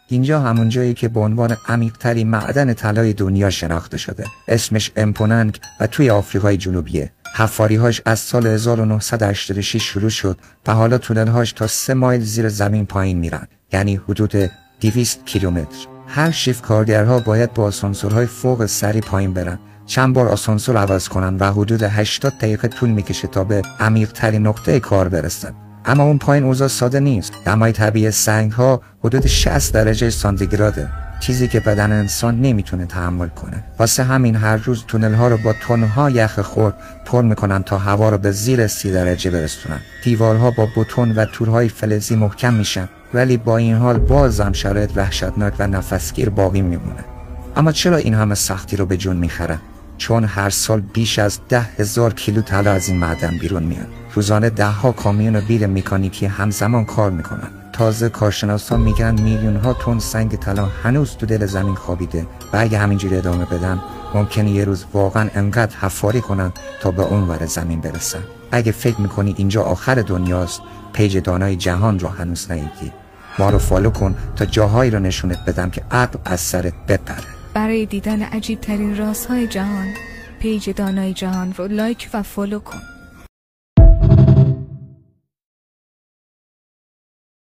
اینجا همون جایی که به عنوان عمیق‌ترین معدن طلای دنیا شناخته شده. اسمش امپوننگ و توی آفریقای جنوبیه. حفاری‌هاش از سال 1986 شروع شد و حالا تونل‌هاش تا 3 مایل زیر زمین پایین میرن، یعنی حدود 200 کیلومتر. هر شیفت کارگرها باید با آسانسورهای فوق سری پایین برن، چند بار آسانسور عوض کنن و حدود 80 دقیقه طول میکشه تا به عمیق‌ترین نقطه کار برسن. اما اون پایین اوضاع ساده نیست. دمای طبیعی سنگ‌ها حدود 60 درجه سانتیگراده، چیزی که بدن انسان نمیتونه تحمل کنه. واسه همین هر روز تونل‌ها رو با تن‌ها یخ خرد پر میکنن تا هوا رو به زیر 30 درجه برسونن. دیوارها با بتون و تورهای فلزی محکم میشن، ولی با این حال بازم شرایط وحشتناک و نفسگیر باقی میمونه. اما چرا این همه سختی رو به جون میخرن؟ چون هر سال بیش از 10,000 کیلو طلا از این معدن بیرون میاد. روزانه 10 کامیون و بیل مکانیکی همزمان کار میکنن. تازه کارشناسان میگن میلیون‌ها تن سنگ طلا هنوز تو دل زمین خوابیده و اگه همینجوری ادامه بدن ممکنه یه روز واقعا انقدر حفاری کنن تا به اون ور زمین برسن. اگه فکر میکنی اینجا آخر دنیاست، پیج دانای جهان رو هنوز ندیدی. ما رو فالو کن تا جاهایی رو نشونت بدم که عقل از سرت بپره. برای دیدن عجیب ترین رازهای جهان، پیج دانای جهان رو لایک و فالو کن.